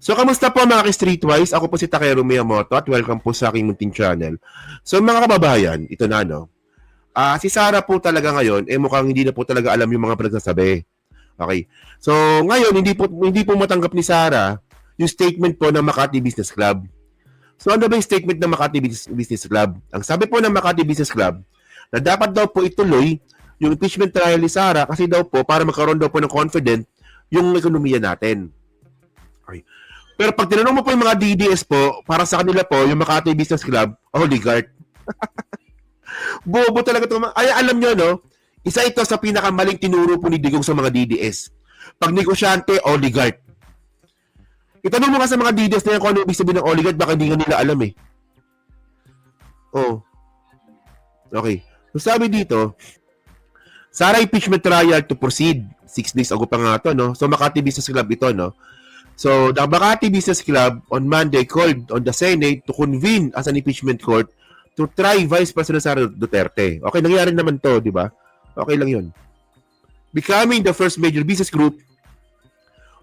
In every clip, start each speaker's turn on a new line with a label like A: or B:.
A: So, kamusta po mga ka-Streetwise? Ako po si Takeru Miyamoto at welcome po sa aking munting channel. So, mga kababayan, ito na, no? Si Sarah po talaga ngayon, mukhang hindi na po talaga alam yung mga pinagsasabi. Okay. So, ngayon, hindi po matanggap ni Sarah yung statement po ng Makati Business Club. So, ano ba yung statement ng Makati Business Club? Ang sabi po ng Makati Business Club, na dapat daw po ituloy yung impeachment trial ni Sarah kasi daw po para magkaroon daw po ng confident yung ekonomiya natin. Okay. Pero pag tinanong mo po yung mga DDS po, para sa kanila po, yung Makati Business Club, oligarch. Bobo talaga ito. Ay, alam nyo, no? Isa ito sa pinakamaling tinuro po ni Digong sa mga DDS. Pag negosyante, oligarch. Itanong mo nga sa mga DDS na yan kung ano ibig sabihin ng oligarch, baka hindi nga nila alam eh. Oh. Okay. So sabi dito, Sarah impeachment trial to proceed. 6 days ago pa nga ito, no? So Makati Business Club ito, no? So, the Makati Business Club on Monday called on the Senate to convene as an impeachment court to try Vice President Sara Duterte. Okay, nangyari naman to, di ba? Okay lang yun. Becoming the first major business group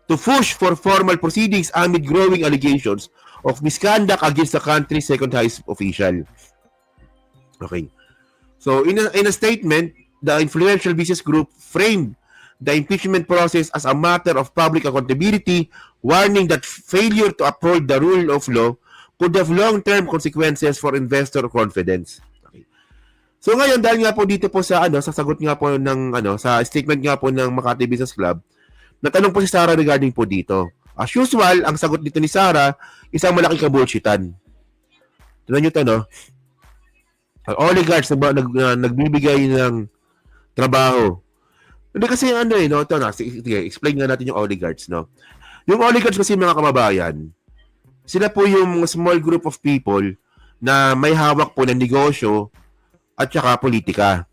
A: to push for formal proceedings amid growing allegations of misconduct against the country's second highest official. Okay. So, in a statement, the influential business group framed the impeachment process as a matter of public accountability, warning that failure to uphold the rule of law could have long-term consequences for investor confidence. Okay. So ngayon, dahil nga po dito po sa sa sagot nga po ng sa statement nga po ng Makati Business Club, natanong po si Sarah regarding po dito. As usual, ang sagot dito ni Sarah, isang malaking kabulshitan. Tignan nyo ito, no? Ang oligarchs nagbibigay ng trabaho. Hindi kasi no? Ito na, sige, explain nga natin yung oligarchs, no? Yung oligarchs kasi mga kababayan, sila po yung small group of people na may hawak po ng negosyo at saka politika.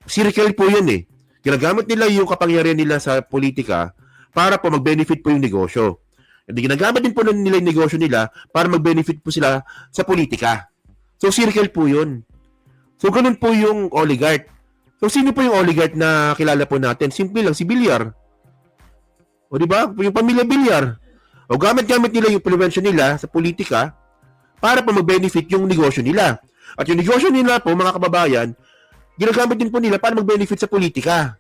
A: Circle po yun eh. Ginagamit nila yung kapangyarihan nila sa politika para po mag-benefit po yung negosyo. And ginagamit din po nila yung negosyo nila para mag-benefit po sila sa politika. So circle po yun. So ganun po yung oligarch. So, sino po yung oligarch na kilala po natin? Simple lang, si Villar. O, di ba? Yung pamilya Villar. O, gamit-gamit nila yung influensya nila sa politika para po mag-benefit yung negosyo nila. At yung negosyo nila po, mga kababayan, ginagamit din po nila para mag-benefit sa politika.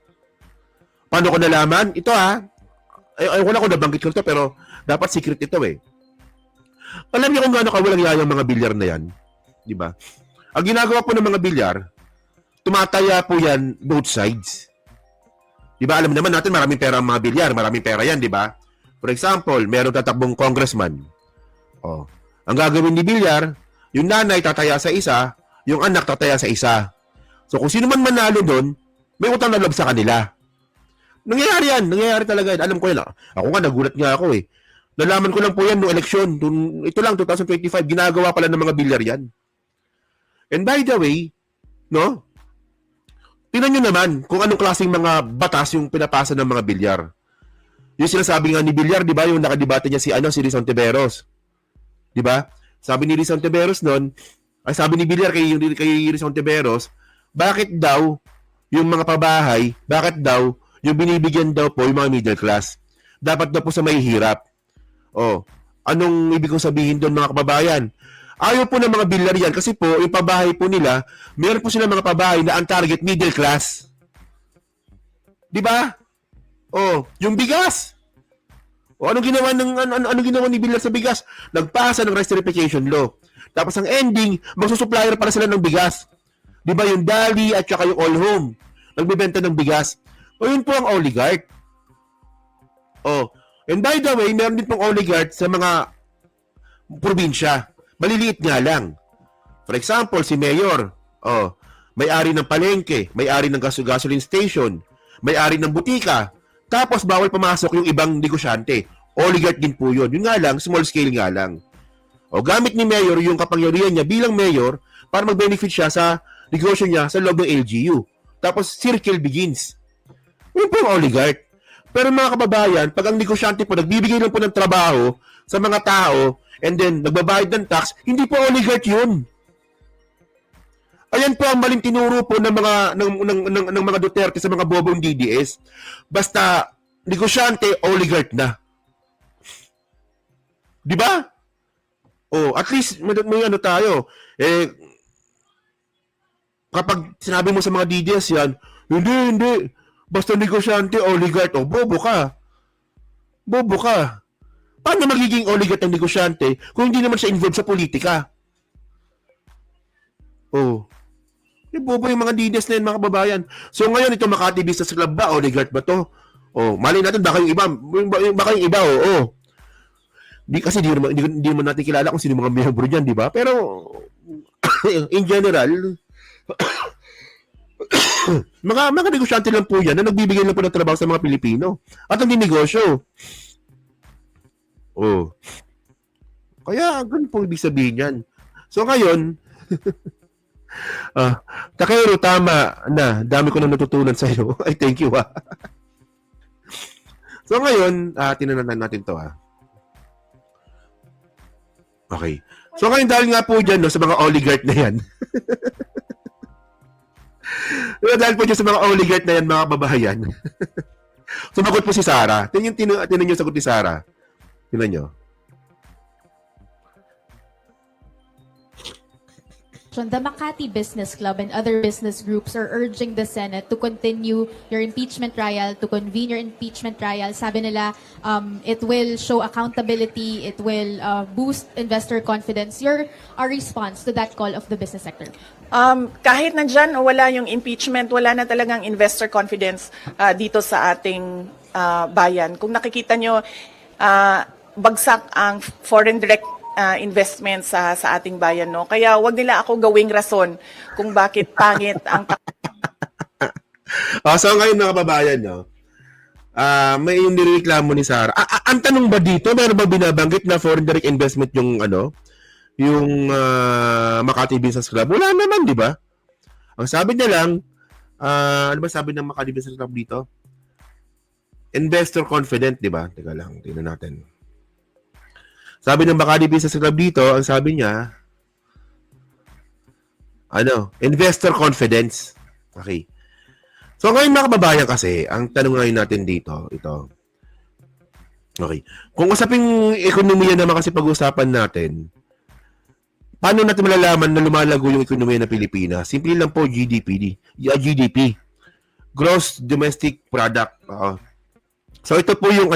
A: Paano ko nalaman? Ito ay wala ko nabanggit ko ito, pero dapat secret ito eh. Alam niyo kung gaano kawalang yayang mga Villar na yan? Di ba? Ang ginagawa po ng mga Villar, tumataya po yan both sides. Di ba? Alam naman natin maraming pera ang mga Villar. Maraming pera yan, di ba? For example, meron tatakbong congressman. Oh. Ang gagawin ni Villar, yung nanay tataya sa isa, yung anak tataya sa isa. So kung sino man manalo doon, may utang na loob sa kanila. Nangyayari yan. Nangyayari talaga yan. Alam ko yan. Ako nga, nagulat nga ako eh. Nalaman ko lang po yan noong eleksyon. Ito lang, 2025. Ginagawa pala ng mga Villar yan. And by the way, no? Tingnan nyo naman kung anong klaseng mga batas yung pinapasa ng mga Villar. Yung sinasabi nga ni Villar, di ba, yung nakadebate niya si Riz Ontiveros. Di ba? Sabi ni Riz Ontiveros noon, sabi ni Villar kay Riz Ontiveros, bakit daw yung mga pabahay, bakit daw yung binibigyan daw po yung mga middle class? Dapat daw po sa may hirap. Oh, anong ibig kong sabihin doon mga kababayan? Ayaw po ng mga Villar yan kasi po, yung pabahay po nila, meron po sila mga pabahay na ang target middle class. Di ba? Oh, yung bigas. O anong ginawa ni Villar sa bigas? Nagpasa ng restriction law. Tapos ang ending, magsusupplier para sila ng bigas. Di ba yung Dali at saka yung All Home? Nagbebenta ng bigas. O yun po ang oligarch. Oh, and by the way, meron din pong oligarch sa mga probinsya. Maliliit nga lang. For example, si Mayor, may-ari ng palengke, may-ari ng gasoline station, may-ari ng butika, tapos bawal pumasok yung ibang negosyante. Oligarch din po yun. Yun nga lang, small scale nga lang. O gamit ni Mayor yung kapangyarihan niya bilang Mayor para mag-benefit siya sa negosyo niya sa loob ng LGU. Tapos circle begins. Yun po ang oligarch. Pero mga kababayan, pag ang negosyante po nagbibigay lang po ng trabaho sa mga tao and then nagbabayad ng tax, hindi po oligarch yun. Ayan po ang maling tinuro po ng mga Duterte sa mga bobong DDS. Basta negosyante, oligarch na. Di ba? Oh, at least may ano tayo. Kapag sinabi mo sa mga DDS yan, hindi. Basta negosyante, oligarch, bobo ka. Bobo ka. Paano magiging oligarch ang negosyante kung hindi naman siya involved sa politika? Oh. Bobo yung mga DDS na yun, mga kababayan. So ngayon, ito Makati Business Club ba? Oligarch ba to? Mali natin, baka yung iba, kasi di mo natin kilala kung sino mga miyembro dyan, di ba? Pero, in general, mga negosyante lang po yan na nagbibigay lang po ng trabaho sa mga Pilipino. At ang dinegosyo. Kaya, ganun po ibig sabihin yan. So ngayon, Takero, tama na. Dami ko nang natutunan sa iyo. Ay, thank you. So ngayon, tinanan natin to. Okay. So ngayon, dahil nga po dyan, sa mga oligarch na yan. Dahil po dyan sa mga oligarch na yan, mga kababayan. Sumagot po si Sarah. Tinan nyo sagot ni Sarah. Tinan nyo.
B: The Makati Business Club and other business groups are urging the Senate to continue your impeachment trial, to convene your impeachment trial. Sabi nila, it will show accountability, it will boost investor confidence. Your response to that call of the business sector?
C: Kahit nandyan o wala yung impeachment, wala na talagang investor confidence dito sa ating bayan. Kung nakikita nyo, bagsak ang foreign direct investment sa ating bayan, no? Kaya wag nila ako gawing rason kung bakit pangit ang
A: So ngayon mga kababayan, no? May yung nireklamo ni Sarah. Ang tanong ba dito, meron ba binabanggit na foreign direct investment yung yung Makati Business Club? Wala naman, di ba? Ang sabi niya lang, ano ba sabi ng Makati Business Club dito? Investor confident, di ba? Teka lang, tingnan natin. Sabi ng Makati Business Club dito, ang sabi niya, investor confidence. Okay. So ngayon mga kababayan kasi, ang tanong ngayon natin dito, ito. Okay. Kung usaping ekonomiya naman kasi pag-usapan natin, paano natin malalaman na lumalago yung ekonomiya ng Pilipinas? Simple lang po, GDP. Gross Domestic Product. So ito po yung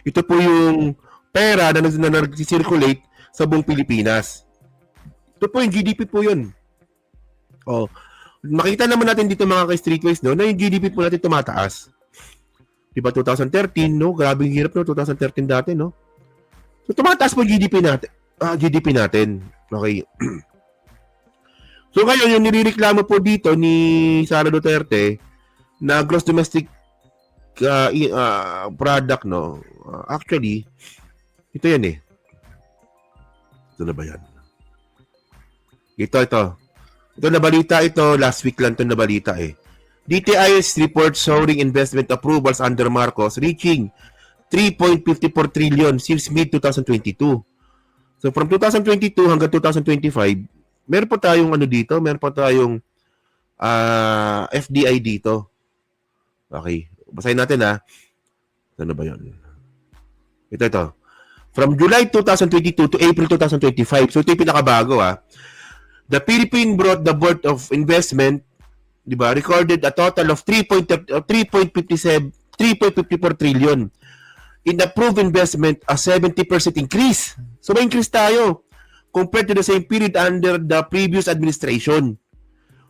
A: ito po yung pera na nag-circulate sa buong Pilipinas. Ito po yung GDP po yun. Makita naman natin dito mga ka-streetways, no, na yung GDP po natin tumataas. Diba 2013, no? Grabe yung hirap, no? 2013 dati, no? So tumataas po GDP natin. Okay. So ngayon, yung nirereklamo po dito ni Sara Duterte na gross domestic product, no? Actually, ito yan eh. Ito na ba yan? Ito. Ito na balita ito. Last week lang ito na balita eh. DTI's report showing investment approvals under Marcos reaching 3.54 trillion since mid-2022. So from 2022 hanggang 2025, meron pa tayong dito, meron pa tayong FDI dito. Okay. Basahin natin ha. Ano ba yun? Ito. From July 2022 to April 2025. So ito yung pinakabago ha. The Philippine brought the Board of Investment, di ba, recorded a total of 3.54 trillion. In approved investment, a 70% increase. So may increase tayo compared to the same period under the previous administration.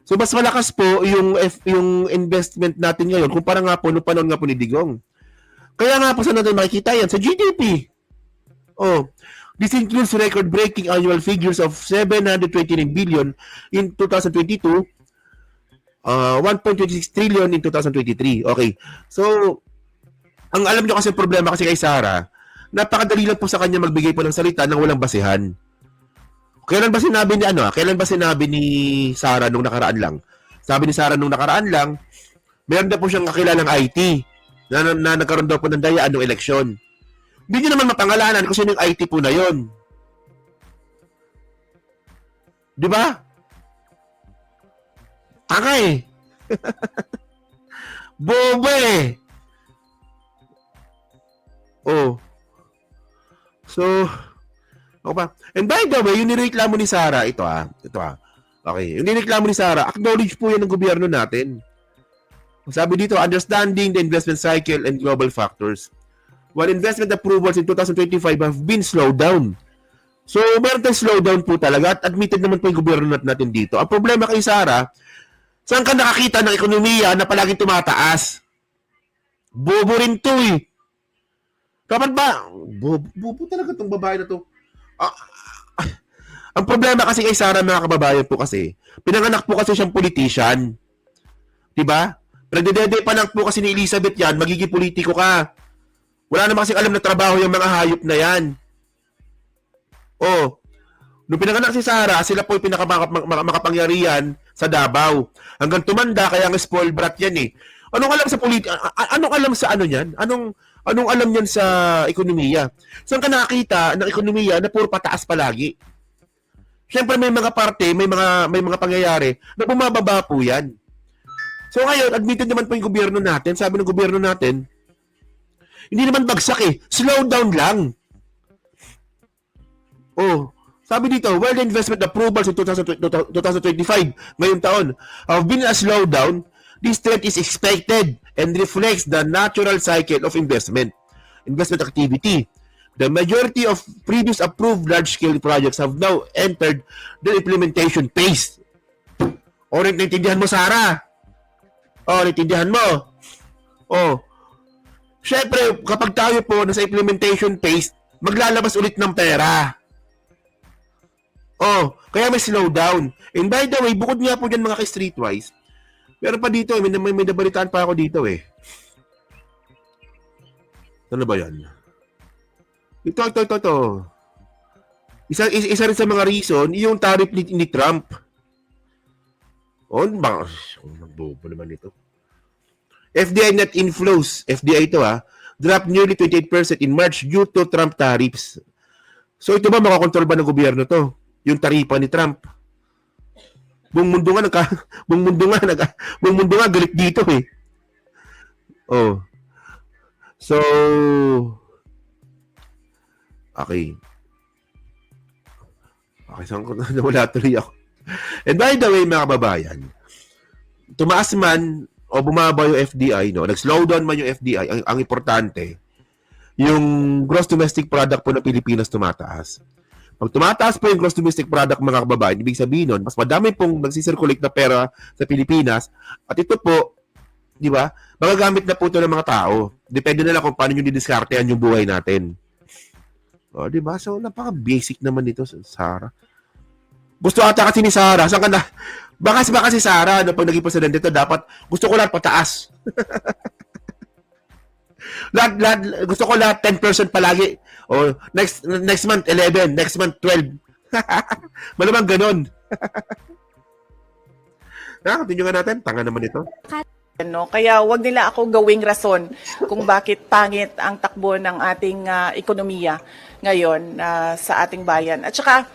A: So mas malakas po yung investment natin ngayon kumpara nga po noong panahon nga po ni Digong. Kaya nga po sa natin makikita yan sa GDP. This includes record-breaking annual figures of 729 billion in 2022, 1.26 trillion in 2023. Okay. So, ang alam nyo kasi problema kasi kay Sarah, napakadali lang po sa kanya magbigay po ng salita nang walang basihan. Kailan ba sinabi ni Sarah nung nakaraan lang? Sabi ni Sarah nung nakaraan lang, meron na po siyang kakilalang IT na nagkaroon daw po ng dayaan ng eleksyon. Hindi nyo naman mapangalanan kung sino yung IT po na yon. Di ba? Angay. Bobo eh. So, Okay ba? And by the way, yung nireklamo ni Sara, ito Okay, yung nireklamo ni Sara, acknowledge po yan ng gobyerno natin. Sabi dito, understanding the investment cycle and global factors. While investment approvals in 2025 have been slowed down. So, meron tayong slowdown po talaga at admitted naman po yung gobyerno natin dito. Ang problema kay Sara, saan ka nakakita ng ekonomiya na palaging tumataas? Bobo rin to eh. Kapan ba? Bobo talaga tong babae na to. Ang problema kasi kay Sara, mga kababayan po kasi, pinanganak po kasi siyang politician. Diba? Nagdedede pa lang po kasi ni Elizabeth yan, magiging politiko ka. Wala naman kasing alam na trabaho yung mga hayop na yan. Oh, nung pinanganak si Sara, sila po yung pinakamakapangyarihan sa Davao. Hanggang tumanda, kaya ang spoiled brat yan eh. Anong alam sa anong alam sa ano yan? Anong alam yan sa ekonomiya? Saan ka nakakita ng ekonomiya na puro pataas palagi? Siyempre may mga parte, may mga pangyayari na bumababa po yan. So ngayon, admitted naman po yung gobyerno natin, sabi ng gobyerno natin, hindi naman bagsak eh, slow down lang. Oh, sabi dito, while the investment approvals in 2025, ngayong taon, have been a slowdown, this trend is expected and reflects the natural cycle of investment activity. The majority of previous approved large-scale projects have now entered the implementation phase. O, naintindihan mo, Sara? O, naintindihan mo? O, syempre, kapag tayo po nasa implementation phase, maglalabas ulit ng pera. Oh, kaya may slowdown. And by the way, bukod nga po dyan mga ka-streetwise, meron pa dito, may nabalitaan pa ako dito eh. Ano ba yan? Ito. Isa rin sa mga reason, yung tariff ni Trump. Oh, nagbobo naman ito. FDI net inflows, FDI ito dropped nearly 28% in March due to Trump tariffs. So ito ba makakontrol ba ng gobyerno to? Yung taripa ni Trump. Buong mundo nga galit dito eh. Oh. So okay, saan ko nawala tuloy ako. And by the way, mga kababayan, tumaas man o bumaba yung FDI, no? Nag-slow down man yung FDI, ang importante, yung gross domestic product po ng Pilipinas tumataas. Pag tumataas po yung gross domestic product, mga kababayan, ibig sabihin nun, mas madami pong nagsisirculate na pera sa Pilipinas, at ito po, di ba, magagamit na po ito ng mga tao. Depende na lang kung paano nyo didiskartehan yung buhay natin. O, di ba? So, napaka-basic naman nito, Sara. Gusto ata kasi ni Sara, saan ka na? Baka si Sara, pag naging presidente ito, dapat, gusto ko lahat pataas. Gusto ko lahat 10% palagi. O, next month, 11. Next month, 12. Malamang ganon. Continue nga natin. Tanga naman ito.
C: No? Kaya wag nila ako gawing rason kung bakit pangit ang takbo ng ating ekonomiya ngayon sa ating bayan. At saka,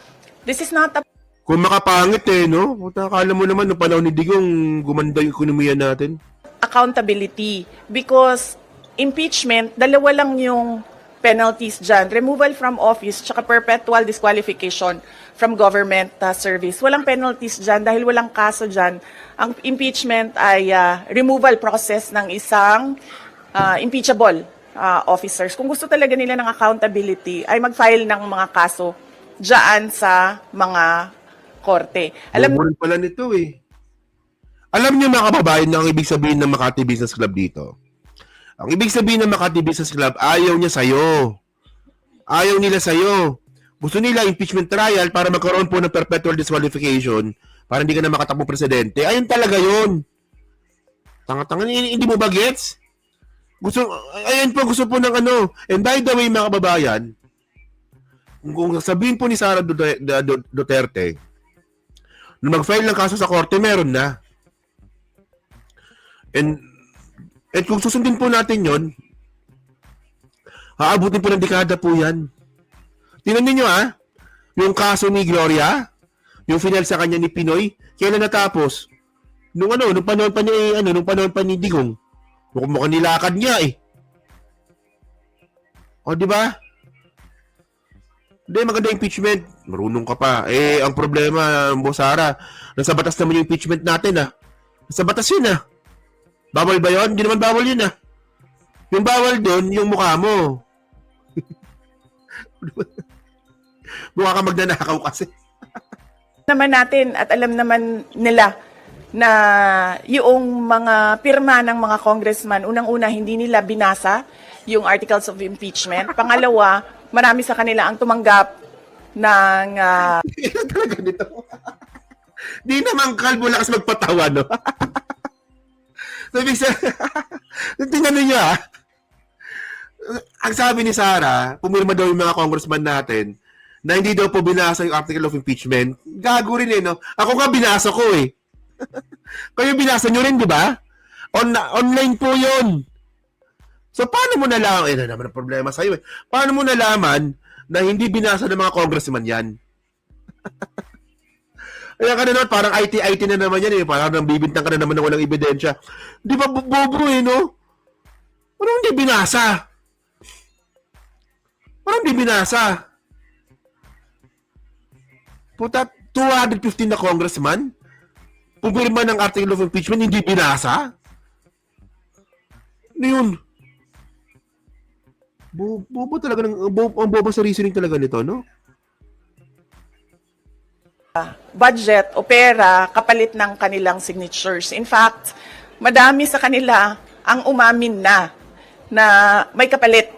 C: this is not a
A: Kung makapangit no? Akala mo naman, no panahon ni Digong, gumanda yung ekonomiya natin.
C: accountability because impeachment, dalawa lang yung penalties dyan. Removal from office tsaka perpetual disqualification from government service. Walang penalties dyan dahil walang kaso dyan. Ang impeachment ay removal process ng isang impeachable officers. Kung gusto talaga nila ng accountability, ay mag-file ng mga kaso dyan sa mga korte.
A: Alam mo pala nito eh. Alam niyo mga kababayan na ang ibig sabihin ng Makati Business Club dito. Ang ibig sabihin ng Makati Business Club, ayaw niya sa'yo. Ayaw nila sa'yo. Gusto nila impeachment trial para magkaroon po ng perpetual disqualification para hindi ka na makatakbong presidente. Ayun talaga yun. Tanga-tanga, hindi mo ba gets? Ayun po, gusto po ng ano. And by the way, mga kababayan, kung sabihin po ni Sara Duterte, nung mag-file ng kaso sa korte, meron na. And kung susundin po natin yon, aabutin po ng dekada po yan. Tingnan niyo yung kaso ni Gloria, yung final sa kanya ni Pinoy, kailan natapos? Nung panahon pa ni Digong. Mukhang nilakad niya eh. O, di ba? Hindi, maganda impeachment. Marunong ka pa. Eh, ang problema, Boss Sara, nasa batas naman yung impeachment natin, ah. Nasa batas yun, ah. Bawal ba yun? Hindi naman bawal yun, ah. Yung bawal doon, yung mukha mo. Mukha ka magnanakaw kasi.
C: Naman natin at alam naman nila na yung mga pirma ng mga congressman, unang-una hindi nila binasa yung articles of impeachment. Pangalawa, marami sa kanila ang tumanggap ng
A: Ano talaga nito? Di naman kalbo lakas magpatawa, no? Sabi sa... Tingnan niyo, ah. Ang sabi ni Sara, pumirma daw yung mga congressman natin na hindi daw po binasa yung article of impeachment. Gago rin eh, no? Ako nga binasa ko eh. Kayo binasa nyo rin, di ba? Online po yun. So, paano mo nalaman? Eh, na naman ang problema sa'yo eh. Paano mo nalaman na hindi binasa ng mga congressman yan? Kaya ka na naman, parang IT na naman yan eh. Parang nang bibintang ka na naman ng walang ebidensya. Di ba, bobo eh, no? Parang hindi binasa. Parang hindi binasa. Puta, 215 na congressman? Pumirma ng article of impeachment, hindi binasa? Ano yun? Bobo talaga, ang bobo sa reasoning talaga nito, no?
C: budget o pera kapalit ng kanilang signatures. In fact, madami sa kanila ang umamin na may kapalit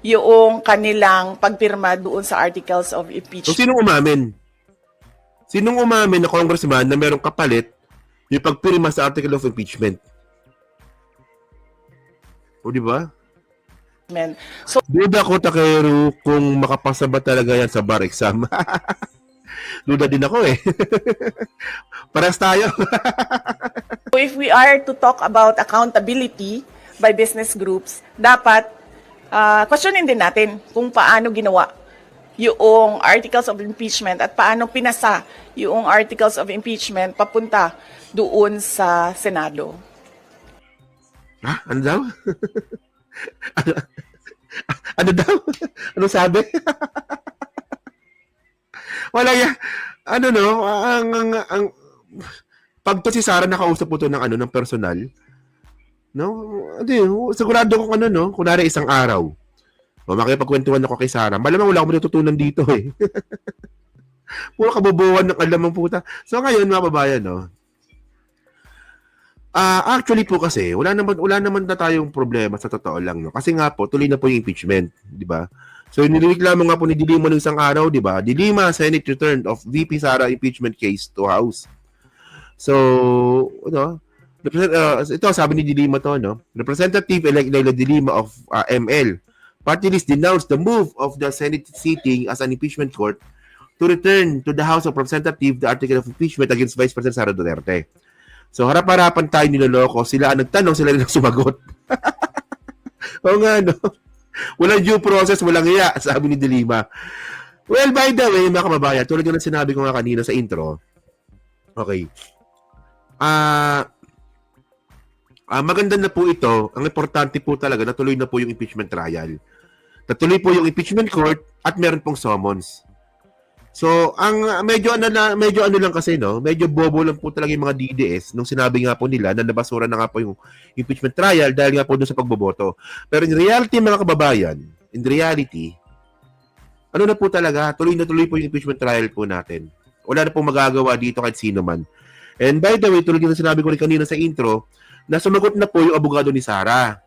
C: yung kanilang pagpirma doon sa articles of
A: So,
C: impeachment.
A: sinong umamin? Sinong umamin na congressman na merong kapalit yung pagpirma sa article of impeachment? O, di ba?
C: So,
A: Duda ko, Takeru, kung makapasa ba talaga yan sa bar exam. Duda din ako eh. Paras tayo.
C: if we are to talk about accountability by business groups, dapat questionin din natin kung paano ginawa yung articles of impeachment at paano pinasa yung articles of impeachment papunta doon sa Senado.
A: Ha? Ano daw? ano daw? Ano sabi? Wala yan. Ano no? Ang pag to si Sara nakausap po to ng ano ng personal. No? Hindi, sigurado kung ano no, kunwari isang araw. O makipagkwentuhan ako kay Sara. Malamang wala akong matututunan dito eh. Puro kabobohan ng alam ng puta. So ngayon mga babayan no. Actually po kasi wala naman na tayong problema sa totoo lang no. Kasi nga po tuloy na po yung impeachment, di ba? So nireklamo nga po ni Dilima nung isang araw, di ba? Dilima Senate returned of VP Sara impeachment case to House. So, ano, ito sabi ni Dilima to, no? Representative-elect Leila Dilima of ML party list denounced the move of the Senate sitting as an impeachment court to return to the House of Representatives the article of impeachment against Vice President Sara Duterte. So, harap-harapan tayo niloloko. Sila ang nagtanong, sila rin ang sumagot. Oo nga, no? Walang due process, walang iya, sabi ni Dilima. Well, by the way, mga kababayan, tulad ng sinabi ko nga kanina sa intro, okay, maganda na po ito. Ang importante po talaga, natuloy na po yung impeachment trial. Natuloy po yung impeachment court at meron pong summons. So, ang medyo ano lang kasi, no? Medyo bobo lang po talaga yung mga DDS nung sinabi nga po nila na nabasura na nga po yung impeachment trial dahil nga po doon sa pagboboto. Pero in reality, mga kababayan, ano na po talaga, tuloy po yung impeachment trial po natin. Wala na po magagawa dito kahit sino man. And by the way, tuloy na sinabi ko rin kanina sa intro, na sumagot na po yung abogado ni Sara.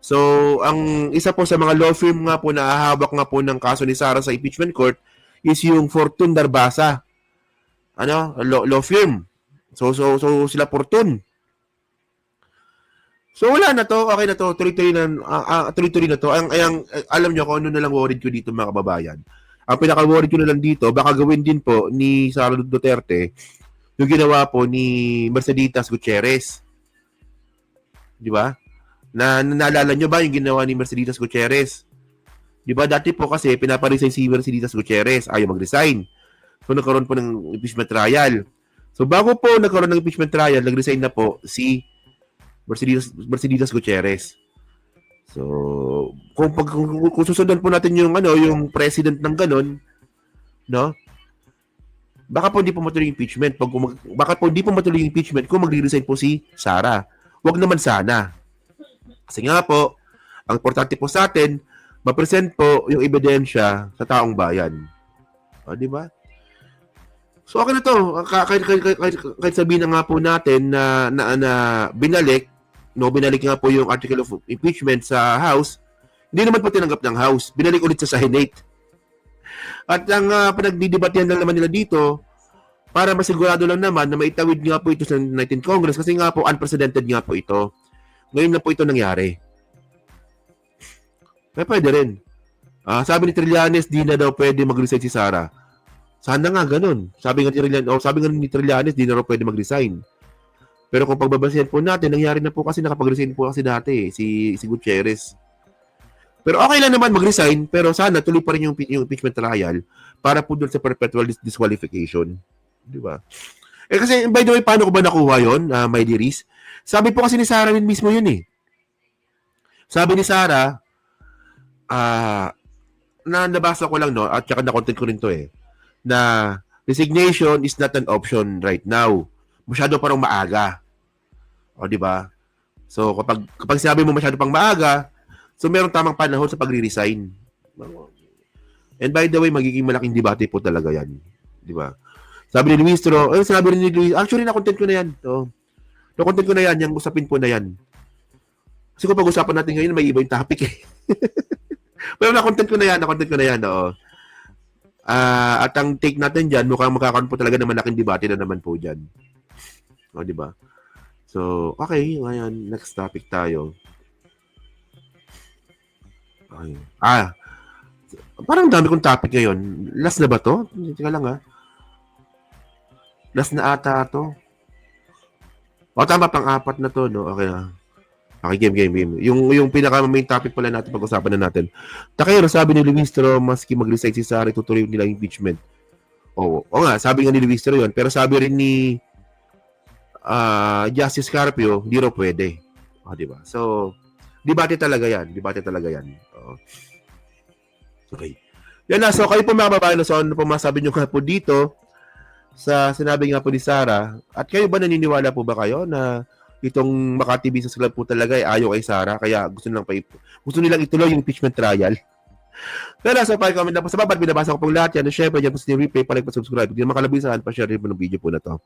A: So, ang isa po sa mga law firm nga po na hahawak nga po ng kaso ni Sara sa impeachment court is yung Fortune Darbasa. Law firm. So sila Fortune. So wala na to, okay na to, tuloy-tuloy na to. Alam nyo kung ano na lang worried ko dito mga kababayan. Ang pinaka-worried ko na lang dito, baka gawin din po ni Sara Duterte yung ginawa po ni Merceditas Gutierrez. Di ba? Naalala nyo ba yung ginawa ni Merceditas Gutierrez? Di ba dati po kasi pinaparesign si Merceditas Gutierrez, ayaw mag-resign. So nagkaroon po ng impeachment trial. So bago po nagkaroon ng impeachment trial, nag-resign na po si Merceditas Gutierrez. So kung susundan po natin yung yung president ng ganon, no? Baka po hindi po matuloy yung impeachment. Baka po hindi po matuloy yung impeachment kung magre-resign po si Sara. Wag naman sana. Kasi nga po, ang importante po sa atin, ma-present po yung ebidensya sa taong bayan. O, di ba? So, okay na to. Kahit sabihin na nga po natin na binalik nga po yung article of impeachment sa House, hindi naman po tinanggap ng House. Binalik ulit sa Senate. At ang pinagdidebatehan lang naman nila dito, para masigurado lang naman na maitawid nga po ito sa 19th Congress kasi nga po unprecedented nga po ito. Ngayon na po ito nangyari. May pwede rin. Sabi ni Trillanes, di na daw pwede mag-resign si Sara. Sana nga ganun. Sabi nga ni Trillanes, di na daw pwede mag-resign. Pero kung pagbabasihan po natin, nangyari na po kasi nakapag-resign po kasi dati si Gutierrez. Pero okay lang naman mag-resign, pero sana tuloy pa rin yung impeachment trial para po doon sa perpetual disqualification. Di ba? Kasi, by the way, paano ko ba nakuha yun, my dearies? Sabi po kasi ni Sara rin mismo yun eh. Sabi ni Sara, nabasa ko lang, no, at saka na-content ko rin to eh, na resignation is not an option right now. Masyado parang maaga. O, di ba? So, kapag sinabi mo masyado pang maaga, so meron tamang panahon sa pagre-resign. And by the way, magiging malaking debate po talaga yan. Di ba? Sabi ni Luis Tro, actually, na-content ko na yan. So, na-content ko na yan, yung usapin po na yan. Kasi kung pag-usapan natin ngayon, may iba yung topic eh. Pero na-content ko na yan, oo. At ang take natin dyan, mukhang magkakaroon po talaga ng malaking debate na naman po dyan. O, di ba? So, okay, ngayon, next topic tayo. Okay. Parang dami kong topic ngayon. Last na ba to? Tika lang Last na ata to. O, tama, pang-apat na to, no? Okay na. Okay, game. Yung pinaka-main topic pala natin, pag-usapan na natin. Takero, sabi ni Luis Tro, maski mag-resign si Sara, tutuloy nila impeachment. O nga, sabi nga ni Luis Tro yun. Pero sabi rin ni Justice Carpio, hindi raw pwede. O, diba? So, debate talaga yan. Okay. Yan na. So, kayo po mga babae, so ano po masabi nyo nga po dito sa sinabi nga po ni Sara? At kayo ba naniniwala po ba kayo na itong Makati Business Club po talaga ay ayaw kay Sara kaya gusto nilang ituloy yung impeachment trial? Pero sa comment na po sa baba, binabasa ko pong lahat yan. At syempre, dyan po sa replay, palike, pa-subscribe. Hindi naman kalabisan, pa-share rin po ng video po na to.